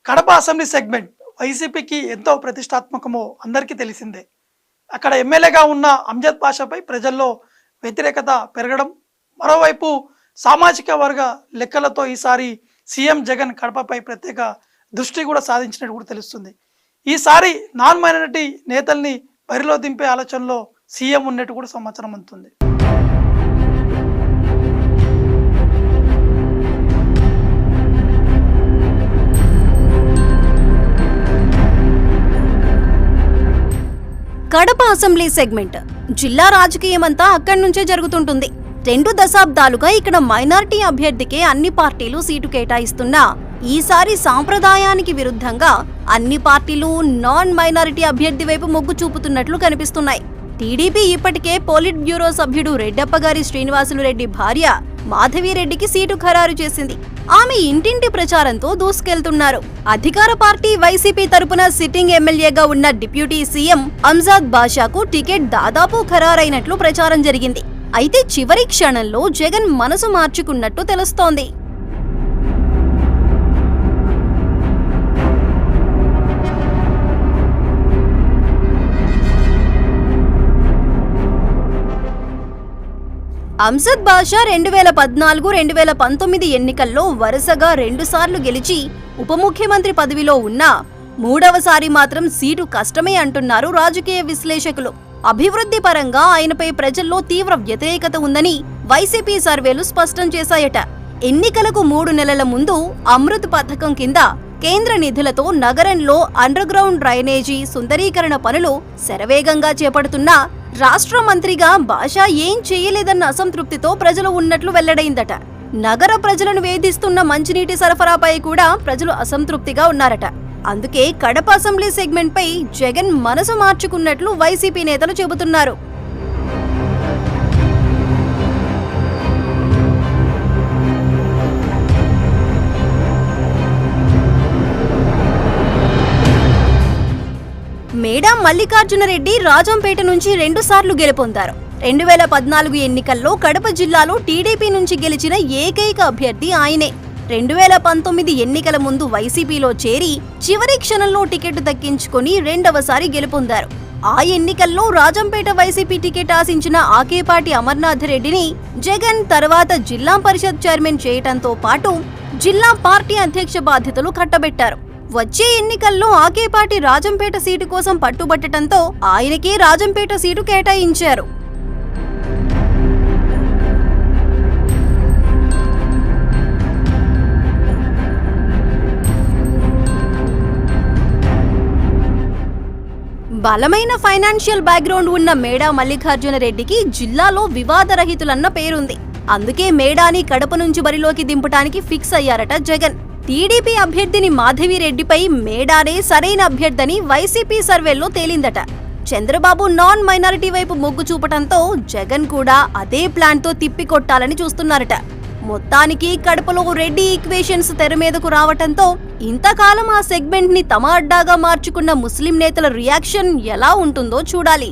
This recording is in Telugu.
కడప అసెంబ్లీ సెగ్మెంట్ వైసీపీకి ఎంతో ప్రతిష్టాత్మకమో అందరికీ తెలిసిందే. అక్కడ ఎమ్మెల్యేగా ఉన్న అమ్జద్ పాషాపై ప్రజల్లో వ్యతిరేకత పెరగడం, మరోవైపు సామాజిక వర్గ లెక్కలతో ఈసారి సీఎం జగన్ కడపపై ప్రత్యేక దృష్టి కూడా సాధించినట్టు కూడా తెలుస్తుంది. ఈసారి నాన్ మైనారిటీ నేతల్ని బరిలో దింపే ఆలోచనలో సీఎం ఉన్నట్టు కూడా సమాచారం అందుతుంది. కడప అసెంబ్లీ సెగ్మెంట్ జిల్లా రాజకీయమంతా అక్కడి నుంచే జరుగుతుంటుంది. 2 దశాబ్దాలుగా ఇక్కడ మైనారిటీ అభ్యర్థికే అన్ని పార్టీలు సీటు కేటాయిస్తున్నా ఈసారి సాంప్రదాయానికి విరుద్ధంగా అన్ని పార్టీలు నాన్ మైనారిటీ అభ్యర్థి వైపు మొగ్గు చూపుతున్నట్లు కనిపిస్తున్నాయి. టీడీపీ ఇప్పటికే పోలిట్ బ్యూరో సభ్యుడు రెడ్డప్పగారి శ్రీనివాసులు రెడ్డి భార్య మాధవిరెడ్డికి సీటు ఖరారు చేసింది. ఆమె ఇంటింటి ప్రచారంతో దూసుకెళ్తున్నారు. అధికార పార్టీ వైసీపీ తరపున సిట్టింగ్ ఎమ్మెల్యేగా ఉన్న డిప్యూటీ సీఎం అమ్జద్ బాషాకు టికెట్ దాదాపు ఖరారైనట్లు ప్రచారం జరిగింది. అయితే చివరి క్షణంలో జగన్ మనసు మార్చుకున్నట్టు తెలుస్తోంది. అమ్జద్ బాషా 2014-2019 ఎన్నికల్లో వరుసగా 2 సార్లు గెలిచి ఉప ముఖ్యమంత్రి పదవిలో ఉన్నా 3వసారి మాత్రం సీటు కష్టమే అంటున్నారు రాజకీయ విశ్లేషకులు. అభివృద్ధి పరంగా ఆయనపై ప్రజల్లో తీవ్ర వ్యతిరేకత ఉందని వైసీపీ సర్వేలు స్పష్టం చేశాయట. ఎన్నికలకు 3 నెలల ముందు అమృత్ పథకం కింద కేంద్ర నిధులతో నగరంలో అండర్ గ్రౌండ్ డ్రైనేజీ సుందరీకరణ పనులు శరవేగంగా చేపడుతున్నా రాష్ట్ర మంత్రిగా బాషా ఏం చేయలేదన్న అసంతృప్తితో ప్రజలు ఉన్నట్లు వెల్లడైందట. నగర ప్రజలను వేధిస్తున్న మంచినీటి సరఫరాపై కూడా ప్రజలు అసంతృప్తిగా ఉన్నారట. అందుకే కడప అసెంబ్లీ సెగ్మెంట్ పై జగన్ మనసు మార్చుకున్నట్లు వైసీపీ నేతలు చెబుతున్నారు. మేడా మల్లికార్జునరెడ్డి రాజంపేట నుంచి 2 సార్లు గెలుపొందారు. 2014 ఎన్నికల్లో కడప జిల్లాలో టీడీపీ నుంచి గెలిచిన ఏకైక అభ్యర్థి ఆయనే. 2019 ఎన్నికల ముందు వైసీపీలో చేరి చివరి క్షణంలో టికెట్ దక్కించుకుని 2వసారి గెలుపొందారు. ఆ ఎన్నికల్లో రాజంపేట వైసీపీ టికెట్ ఆశించిన ఆకేపాటి అమర్నాథ్ రెడ్డిని జగన్ తర్వాత జిల్లా పరిషత్ చైర్మన్ చేయటంతో పాటు జిల్లా పార్టీ అధ్యక్ష బాధ్యతలు కట్టబెట్టారు. వచ్చే ఎన్నికల్లో ఆకేపాటి రాజంపేట సీటు కోసం పట్టుబట్టడంతో ఆయనకే రాజంపేట సీటు కేటాయించారు. బలమైన ఫైనాన్షియల్ బ్యాక్గ్రౌండ్ ఉన్న మేడా మల్లికార్జునరెడ్డికి జిల్లాలో వివాదరహితులన్న పేరుంది. అందుకే మేడాని కడప నుంచి బరిలోకి దింపడానికి ఫిక్స్ అయ్యారట జగన్. టీడీపీ అభ్యర్థిని మాధవిరెడ్డిపై మేడానే సరైన అభ్యర్థని వైసీపీ సర్వేల్లో తేలిందట. చంద్రబాబు నాన్ మైనారిటీ వైపు మొగ్గు చూపటంతో జగన్ కూడా అదే ప్లాన్తో తిప్పికొట్టాలని చూస్తున్నారట. మొత్తానికి కడపలో రెడ్డి ఈక్వేషన్స్ తెర మీదకు రావటంతో ఇంతకాలం ఆ సెగ్మెంట్ ని తమ అడ్డాగా మార్చుకున్న ముస్లిం నేతల రియాక్షన్ ఎలా ఉంటుందో చూడాలి.